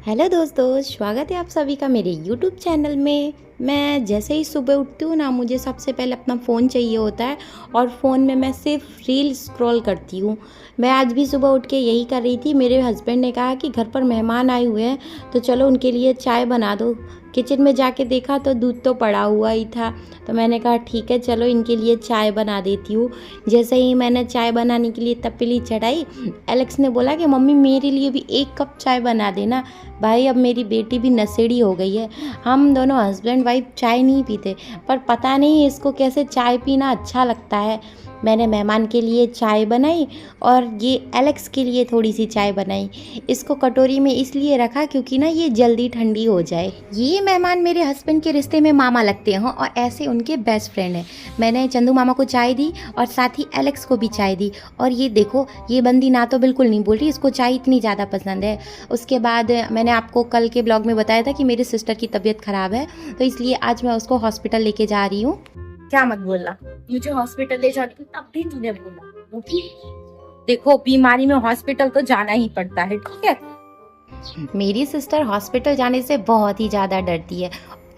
Hello दोस्तों, स्वागत है आप सभी का मेरे यूट्यूब चैनल में। मैं जैसे ही सुबह उठती हूँ ना, मुझे सबसे पहले अपना फ़ोन चाहिए होता है और फ़ोन में मैं सिर्फ रील स्क्रॉल करती हूँ। मैं आज भी सुबह उठ के यही कर रही थी। मेरे हस्बैंड ने कहा कि घर पर मेहमान आए हुए हैं तो चलो उनके लिए चाय बना दो। किचन में जाके देखा तो दूध तो पड़ा हुआ ही था, तो मैंने कहा ठीक है चलो इनके लिए चाय बना देती हूँ। जैसे ही मैंने चाय बनाने के लिए तपेली चढ़ाई, एलेक्स ने बोला कि मम्मी मेरे लिए भी 1 कप चाय बना देना। भाई अब मेरी बेटी भी नशेड़ी हो गई है। हम दोनों हस्बैंड वाइफ चाय नहीं पीते, पर पता नहीं इसको कैसे चाय पीना अच्छा लगता है। मैंने मेहमान के लिए चाय बनाई और ये एलेक्स के लिए थोड़ी सी चाय बनाई। इसको कटोरी में इसलिए रखा क्योंकि ना ये जल्दी ठंडी हो जाए। ये मेहमान मेरे हस्बैंड के रिश्ते में मामा लगते हैं और ऐसे उनके बेस्ट फ्रेंड हैं। मैंने चंदू मामा को चाय दी और साथ ही एलेक्स को भी चाय दी। और ये देखो, ये बंदी ना तो बिल्कुल नहीं बोल रही, इसको चाय इतनी ज़्यादा पसंद है। उसके बाद मैंने आपको कल के ब्लॉग में बताया था कि मेरी सिस्टर की तबीयत ख़राब है, तो इसलिए आज मैं उसको हॉस्पिटल लेके जा रही हूँ। क्या मत बोलना, मुझे हॉस्पिटल ले जाने को तब भी तूने बोला। देखो, बीमारी में हॉस्पिटल तो जाना ही पड़ता है, ठीक है। मेरी सिस्टर हॉस्पिटल जाने से बहुत ही ज़्यादा डरती है।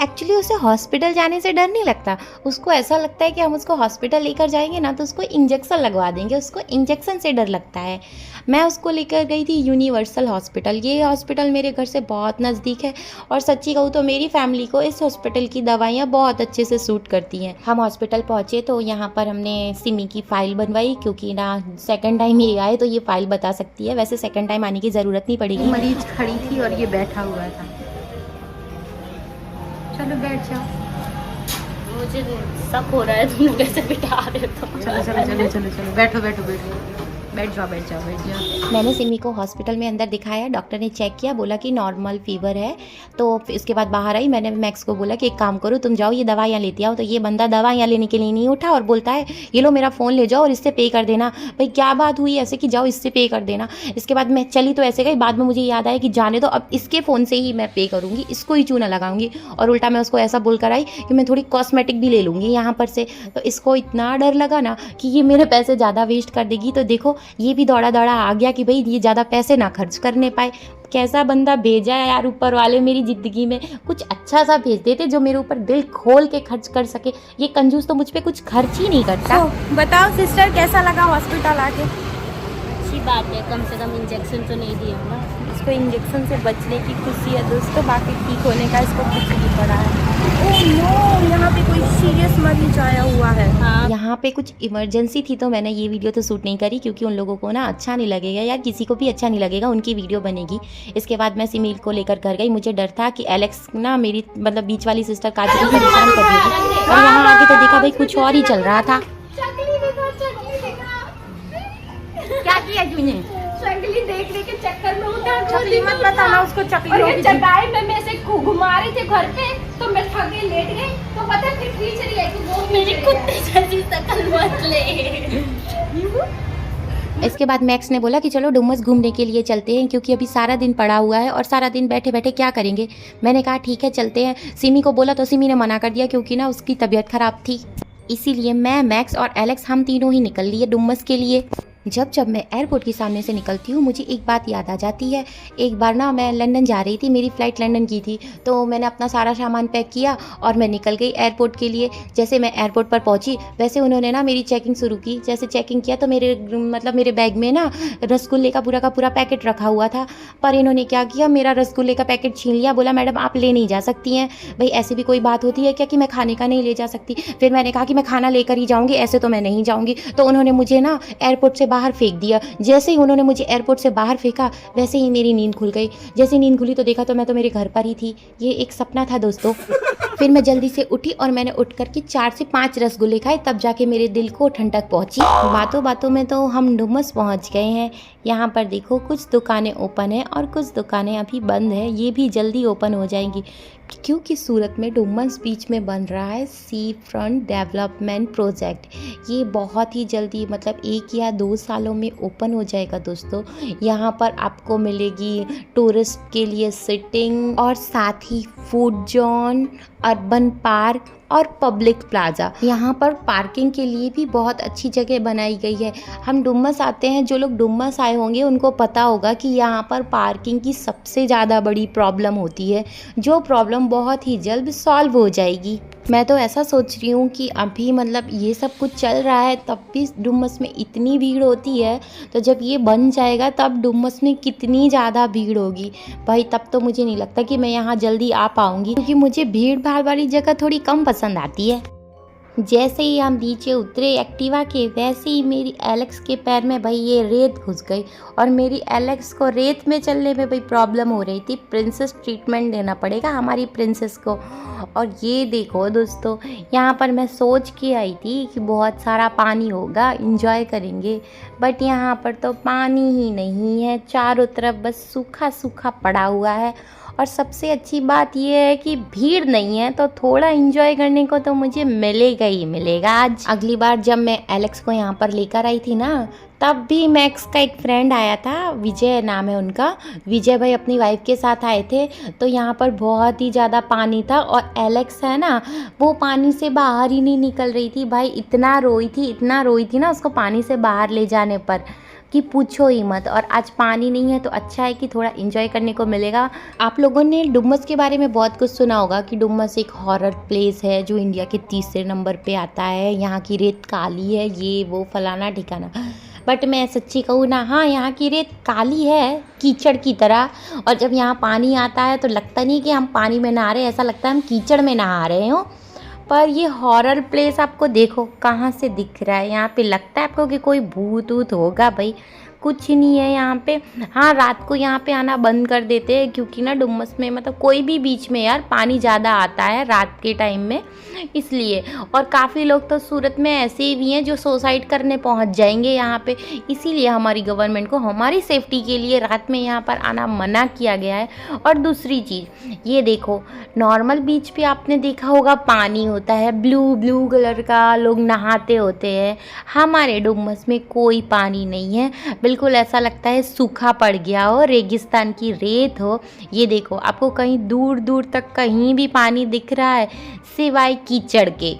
एक्चुअली उसे हॉस्पिटल जाने से डर नहीं लगता, उसको ऐसा लगता है कि हम उसको हॉस्पिटल लेकर जाएंगे ना तो उसको इंजेक्शन लगवा देंगे, उसको इंजेक्शन से डर लगता है। मैं उसको लेकर गई थी यूनिवर्सल हॉस्पिटल। ये हॉस्पिटल मेरे घर से बहुत नज़दीक है और सच्ची कहूँ तो मेरी फैमिली को इस हॉस्पिटल की दवाइयाँ बहुत अच्छे से सूट करती हैं। हम हॉस्पिटल पहुँचे तो यहाँ पर हमने सिमी की फ़ाइल बनवाई, क्योंकि ना सेकेंड टाइम ये आए तो ये फ़ाइल बता सकती है। वैसे सेकेंड टाइम आने की ज़रूरत नहीं पड़ेगी। मरीज खड़ी थी और ये बैठा हुआ था। चलो बैठ जाओ। मुझे शक हो रहा है, तुम कैसे बिठा रहे हो। चलो चलो चलो चलो चलो, बैठो बैठो बैठो, बैठ जाओ बैठ जाओ बैठ जाओ। मैंने सिमी को हॉस्पिटल में अंदर दिखाया, डॉक्टर ने चेक किया, बोला कि नॉर्मल फीवर है। तो इसके बाद बाहर आई, मैंने मैक्स को बोला कि एक काम करो, तुम जाओ ये दवाइयाँ लेती आओ। तो ये बंदा दवाइयाँ लेने के लिए नहीं उठा और बोलता है ये लो मेरा फ़ोन ले जाओ और इससे पे कर देना। भाई क्या बात हुई ऐसे कि जाओ इससे पे कर देना। इसके बाद मैं चली तो ऐसे गई, बाद में मुझे याद आया कि जाने दो, अब इसके फ़ोन से ही मैं पे करूँगी, इसको ही चूना लगाऊंगी। और उल्टा मैं उसको ऐसा बोल कर आई कि मैं थोड़ी कॉस्मेटिक भी ले लूँगी यहाँ पर से। तो इसको इतना डर लगा ना कि ये मेरे पैसे ज़्यादा वेस्ट कर देगी। तो देखो ये भी दौड़ा आ गया कि भाई ये ज़्यादा पैसे ना खर्च करने पाए। कैसा बंदा भेजा है यार ऊपर वाले मेरी ज़िंदगी में। कुछ अच्छा सा भेज देते जो मेरे ऊपर दिल खोल के खर्च कर सके। ये कंजूस तो मुझ पे कुछ खर्च ही नहीं करता। तो बताओ सिस्टर, कैसा लगा हॉस्पिटल आके। अच्छी बात है, कम से कम इंजेक्शन तो नहीं दिया ना। इसको इंजेक्शन से बचने की खुशी है दोस्तों, बाकी ठीक होने का इसको कुछ नहीं पड़ा है। ओह नो, यहाँ पे कोई सीरियस मरीज आया हुआ है। हाँ, यहाँ पे कुछ इमरजेंसी थी तो मैंने ये वीडियो तो शूट नहीं करी, क्योंकि उन लोगों को ना अच्छा नहीं लगेगा यार, किसी को भी अच्छा नहीं लगेगा उनकी वीडियो बनेगी। इसके बाद मैं सिमिल को लेकर घर गई। मुझे डर था कि एलेक्स ना मेरी मतलब बीच वाली सिस्टर काजू को परेशान कर देगी, और यहाँ आके तो देखा भाई कुछ और ही चल रहा था। क्या किया तूने? चकली देखने के चक्कर में उधर चकली मत बताना उसको, चकली और ये होगी। चटाई में मैं से घुमा रही थी घर पे, तो मैं थक गई, लेट गई, तो पता है फिर खींच रही है कि वो मेरी कुत्ते जैसी शक्ल मत ले। इसके बाद मैक्स ने बोला कि चलो डुमस घूमने के लिए चलते हैं, क्योंकि अभी सारा दिन पड़ा हुआ है और सारा दिन बैठे बैठे क्या करेंगे। मैंने कहा ठीक है चलते हैं। सिमी को बोला तो सिमी ने मना कर दिया, क्योंकि ना उसकी तबीयत ख़राब थी। इसीलिए मैं, मैक्स और एलेक्स हम तीनों ही निकल लिए डुमस के लिए। जब मैं एयरपोर्ट के सामने से निकलती हूँ मुझे एक बात याद आ जाती है। एक बार ना मैं लंदन जा रही थी, मेरी फ़्लाइट लंदन की थी, तो मैंने अपना सारा सामान पैक किया और मैं निकल गई एयरपोर्ट के लिए। जैसे मैं एयरपोर्ट पर पहुँची वैसे उन्होंने ना मेरी चेकिंग शुरू की। जैसे चेकिंग किया तो मेरे बैग में ना रसगुल्ले का पूरा पैकेट रखा हुआ था, पर इन्होंने क्या किया, मेरा रसगुल्ले का पैकेट छीन लिया। बोला मैडम आप ले नहीं जा सकती हैं। भाई ऐसी भी कोई बात होती है क्या कि मैं खाने का नहीं ले जा सकती। फिर मैंने कहा कि मैं खाना लेकर ही जाऊँगी, ऐसे तो मैं नहीं जाऊँगी। तो उन्होंने मुझे ना एयरपोर्ट से बाहर फेंक दिया। जैसे ही उन्होंने मुझे एयरपोर्ट से बाहर फेंका वैसे ही मेरी नींद खुल गई। जैसे नींद खुली तो देखा तो मैं तो मेरे घर पर ही थी। ये एक सपना था दोस्तों। फिर मैं जल्दी से उठी और मैंने उठ कर के 4 से 5 रसगुल्ले खाए, तब जाके मेरे दिल को ठंडक पहुंची। बातों बातों में तो हम डुमस पहुंच गए हैं। यहाँ पर देखो कुछ दुकानें ओपन है और कुछ दुकानें अभी बंद है, ये भी जल्दी ओपन हो जाएंगी, क्योंकि सूरत में डुमस बीच में बन रहा है सी फ्रंट डेवलपमेंट प्रोजेक्ट। ये बहुत ही जल्दी मतलब 1 या 2 सालों में ओपन हो जाएगा दोस्तों। यहाँ पर आपको मिलेगी टूरिस्ट के लिए सिटिंग और साथ ही फूड जोन, अर्बन पार्क और पब्लिक प्लाजा। यहाँ पर पार्किंग के लिए भी बहुत अच्छी जगह बनाई गई है। हम डुमस आते हैं, जो लोग डुमस आए होंगे उनको पता होगा कि यहाँ पर पार्किंग की सबसे ज़्यादा बड़ी प्रॉब्लम होती है, जो प्रॉब्लम बहुत ही जल्द सॉल्व हो जाएगी। मैं तो ऐसा सोच रही हूँ कि अभी मतलब ये सब कुछ चल रहा है तब भी डुमस में इतनी भीड़ होती है, तो जब ये बन जाएगा तब डुमस में कितनी ज़्यादा भीड़ होगी भाई। तब तो मुझे नहीं लगता कि मैं यहाँ जल्दी आ पाऊँगी, क्योंकि मुझे भीड़ भाड़ वाली जगह थोड़ी कम पसंद आती है। जैसे ही हम नीचे उतरे एक्टिवा के, वैसे ही मेरी एलेक्स के पैर में भाई ये रेत घुस गई, और मेरी एलेक्स को रेत में चलने में भाई प्रॉब्लम हो रही थी। प्रिंसेस ट्रीटमेंट देना पड़ेगा हमारी प्रिंसेस को। और ये देखो दोस्तों, यहाँ पर मैं सोच के आई थी कि बहुत सारा पानी होगा, इंजॉय करेंगे, बट यहाँ पर तो पानी ही नहीं है, चारों तरफ बस सूखा सूखा पड़ा हुआ है। और सबसे अच्छी बात यह है कि भीड़ नहीं है, तो थोड़ा एंजॉय करने को तो मुझे मिलेगा ही मिलेगा आज। अगली बार जब मैं एलेक्स को यहाँ पर लेकर आई थी ना, तब भी मैक्स का एक फ्रेंड आया था, विजय नाम है उनका। विजय भाई अपनी वाइफ के साथ आए थे, तो यहाँ पर बहुत ही ज़्यादा पानी था, और एलेक्स है ना, वो पानी से बाहर ही नहीं निकल रही थी भाई। इतना रोई थी ना उसको पानी से बाहर ले जाने पर कि पूछो ही मत। और आज पानी नहीं है तो अच्छा है कि थोड़ा एंजॉय करने को मिलेगा। आप लोगों ने डुमस के बारे में बहुत कुछ सुना होगा कि डुमस एक हॉरर प्लेस है जो इंडिया के 3रे नंबर पे आता है, यहाँ की रेत काली है, ये वो फलाना ठिकाना। बट मैं सच्ची कहूँ ना, हाँ यहाँ की रेत काली है कीचड़ की तरह, और जब यहाँ पानी आता है तो लगता नहीं कि हम पानी में नहा रहे हैं, ऐसा लगता है हम कीचड़ में नहा रहे हो। पर ये हॉरर प्लेस आपको देखो कहाँ से दिख रहा है, यहाँ पे लगता है आपको कि कोई भूत ऊत होगा भाई, कुछ नहीं है यहाँ पे। हाँ, रात को यहाँ पे आना बंद कर देते हैं, क्योंकि ना डुमस में मतलब कोई भी बीच में यार पानी ज़्यादा आता है रात के टाइम में, इसलिए। और काफ़ी लोग तो सूरत में ऐसे भी हैं जो सुसाइड करने पहुँच जाएंगे यहाँ पे, इसीलिए हमारी गवर्नमेंट को हमारी सेफ्टी के लिए रात में यहाँ पर आना मना किया गया है। और दूसरी चीज़ ये देखो, नॉर्मल बीच पे आपने देखा होगा पानी होता है ब्लू कलर का, लोग नहाते होते हैं। हमारे डुमस में कोई पानी नहीं है, बिल्कुल ऐसा लगता है सूखा पड़ गया हो, रेगिस्तान की रेत हो। ये देखो, आपको कहीं दूर दूर तक कहीं भी पानी दिख रहा है सिवाय कीचड़ के।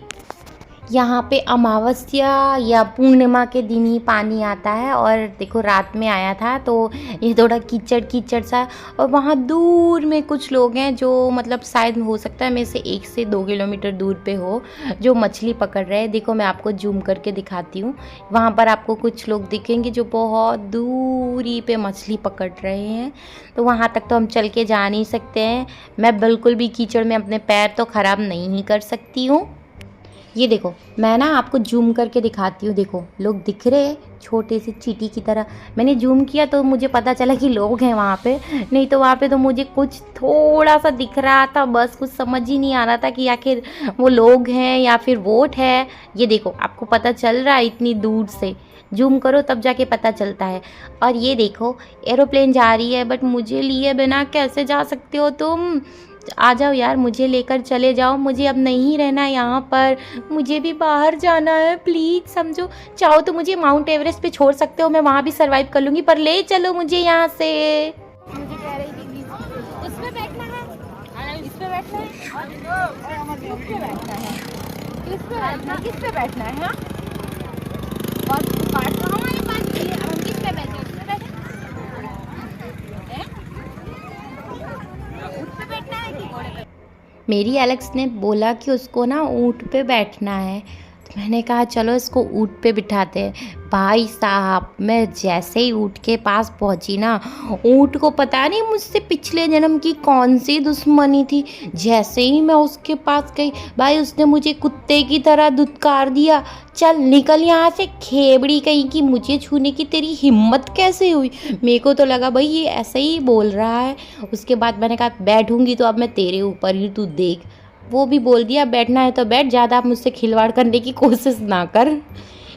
यहाँ पे अमावस्या या पूर्णिमा के दिन ही पानी आता है, और देखो रात में आया था तो ये थोड़ा कीचड़ सा। और वहाँ दूर में कुछ लोग हैं जो मतलब शायद हो सकता है मेरे से 1 से 2 किलोमीटर दूर पे हो, जो मछली पकड़ रहे हैं। देखो मैं आपको जूम करके दिखाती हूँ, वहाँ पर आपको कुछ लोग दिखेंगे जो बहुत दूरी पे मछली पकड़ रहे हैं। तो वहाँ तक तो हम चल के जा नहीं सकते हैं, मैं बिल्कुल भी कीचड़ में अपने पैर तो ख़राब नहीं कर सकती हूँ। ये देखो मैं ना आपको जूम करके दिखाती हूँ, देखो लोग दिख रहे हैं छोटे से चींटी की तरह। मैंने जूम किया तो मुझे पता चला कि लोग हैं वहाँ पे, नहीं तो वहाँ पे तो मुझे कुछ थोड़ा सा दिख रहा था, बस कुछ समझ ही नहीं आ रहा था कि आखिर वो लोग हैं या फिर वोट है। ये देखो आपको पता चल रहा है इतनी दूर से, जूम करो तब जाके पता चलता है। और ये देखो एरोप्लेन जा रही है, बट मुझे लिए बिना कैसे जा सकते हो तुम? आ जाओ यार, मुझे लेकर चले जाओ, मुझे अब नहीं रहना यहाँ पर, मुझे भी बाहर जाना है प्लीज़ समझो। चाहो तो मुझे माउंट एवरेस्ट पे छोड़ सकते हो, मैं वहाँ भी सर्वाइव कर लूँगी, पर ले चलो मुझे यहाँ से। मुझे कह रही थी कि उसमें बैठना है, इस पे बैठना है, उस पे बैठना है, किस पे बैठना है, किस पे बैठना है? हाँ, और पार्ट तो हमारे पास भी है, अब हम किस पे बैठे? उस पे बैठे, उस पे बैठना है कि घोड़े पे? मेरी एलेक्स ने बोला कि उसको ना ऊँट पे बैठना है, तो मैंने कहा चलो इसको ऊँट पे बिठाते हैं। भाई साहब मैं जैसे ही ऊँट के पास पहुंची ना, ऊँट को पता नहीं मुझसे पिछले जन्म की कौन सी दुश्मनी थी। जैसे ही मैं उसके पास गई भाई, उसने मुझे कुत्ते की तरह धुतकार दिया, चल निकल यहाँ से खेबड़ी कहीं की, मुझे छूने की तेरी हिम्मत कैसे हुई? मेरे को तो लगा भाई ये ऐसे ही बोल रहा है। उसके बाद मैंने कहा बैठूंगी तो अब मैं तेरे ऊपर ही, तू देख। वो भी बोल दिया बैठना है तो बैठ, ज़्यादा आप मुझसे खिलवाड़ करने की कोशिश ना कर।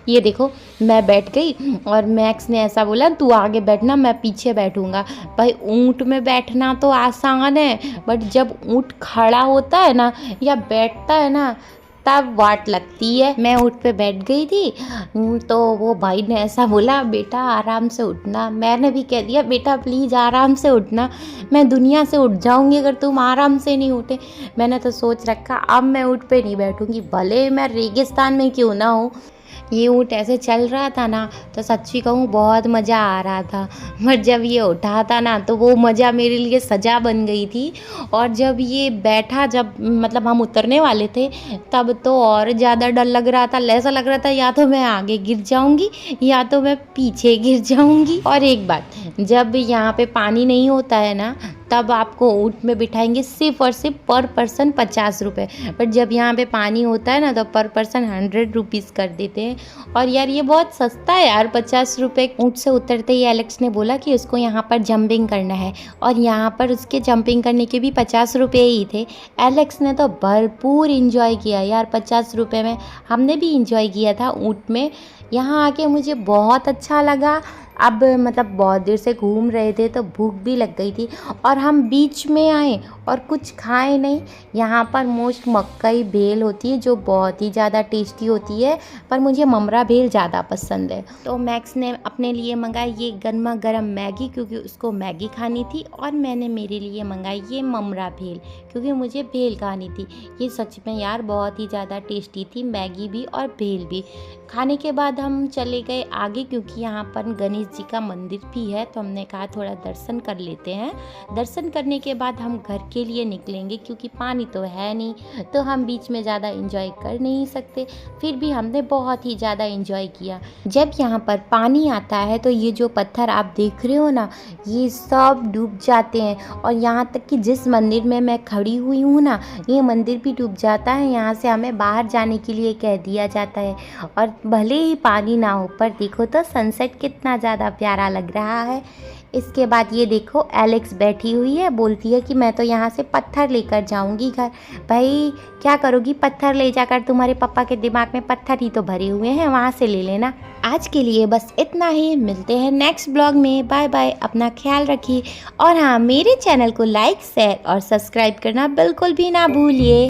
ये देखो मैं बैठ गई, और मैक्स ने ऐसा बोला तू आगे बैठना मैं पीछे बैठूंगा। भाई ऊँट में बैठना तो आसान है, बट जब ऊँट खड़ा होता है ना या बैठता है ना, तब वाट लगती है। मैं ऊँट पे बैठ गई थी तो वो भाई ने ऐसा बोला, बेटा आराम से उठना। मैंने भी कह दिया, बेटा प्लीज़ आराम से उठना, मैं दुनिया से उठ जाऊंगी अगर तुम आराम से नहीं उठे। मैंने तो सोच रखा अब मैं ऊँट पे नहीं बैठूंगी, भले मैं रेगिस्तान में क्यों ना हूँ। ये ऊँट ऐसे चल रहा था ना तो सच्ची कहूँ बहुत मज़ा आ रहा था, पर जब ये उठा था ना तो वो मज़ा मेरे लिए सज़ा बन गई थी। और जब ये बैठा, जब मतलब हम उतरने वाले थे, तब तो और ज़्यादा डर लग रहा था। ऐसा लग रहा था या तो मैं आगे गिर जाऊंगी या तो मैं पीछे गिर जाऊंगी। और एक बात, जब यहाँ पे पानी नहीं होता है ना तब आपको ऊँट में बिठाएंगे सिर्फ और सिर्फ पर पर्सन 50 रुपये, बट जब यहाँ पे पानी होता है ना तो पर पर्सन 100 रुपीज़ कर देते हैं। और यार ये बहुत सस्ता है यार, 50 रुपये। ऊँट से उतरते ही एलेक्स ने बोला कि उसको यहाँ पर जंपिंग करना है, और यहाँ पर उसके जंपिंग करने के भी 50 रुपये ही थे। एलेक्स ने तो भरपूर इंजॉय किया यार, 50 रुपये में हमने भी इंजॉय किया था ऊँट में। यहाँ आके मुझे बहुत अच्छा लगा। अब मतलब बहुत देर से घूम रहे थे तो भूख भी लग गई थी, और हम बीच में आए और कुछ खाए नहीं। यहाँ पर मोस्ट मक्कई भेल होती है जो बहुत ही ज़्यादा टेस्टी होती है, पर मुझे ममरा भेल ज़्यादा पसंद है। तो मैक्स ने अपने लिए मंगाई ये गर्मा गर्म मैगी क्योंकि उसको मैगी खानी थी, और मैंने मेरे लिए मंगाई ये ममरा भेल क्योंकि मुझे भेल खानी थी। ये सच में यार बहुत ही ज़्यादा टेस्टी थी, मैगी भी और भेल भी। खाने के बाद हम चले गए आगे क्योंकि यहाँ पर गणेश जी का मंदिर भी है, तो हमने कहा थोड़ा दर्शन कर लेते हैं। दर्शन करने के बाद हम घर के लिए निकलेंगे क्योंकि पानी तो है नहीं, तो हम बीच में ज़्यादा एंजॉय कर नहीं सकते। फिर भी हमने बहुत ही ज़्यादा एंजॉय किया। जब यहाँ पर पानी आता है तो ये जो पत्थर आप देख रहे हो ना, ये सब डूब जाते हैं, और यहाँ तक कि जिस मंदिर में मैं खड़ी हुई हूँ ना, ये मंदिर भी डूब जाता है। यहाँ से हमें बाहर जाने के लिए कह दिया जाता है, और भले ही पानी ना हो पर देखो तो सनसेट कितना ज़्यादा प्यारा लग रहा है। इसके बाद ये देखो एलेक्स बैठी हुई है, बोलती है कि मैं तो यहाँ से पत्थर लेकर जाऊँगी घर। भाई क्या करोगी पत्थर ले जाकर, तुम्हारे पापा के दिमाग में पत्थर ही तो भरे हुए हैं, वहाँ से ले लेना। आज के लिए बस इतना ही, मिलते हैं नेक्स्ट ब्लॉग में। बाय बाय, अपना ख्याल रखिए, और हाँ मेरे चैनल को लाइक शेयर और सब्सक्राइब करना बिल्कुल भी ना भूलिए।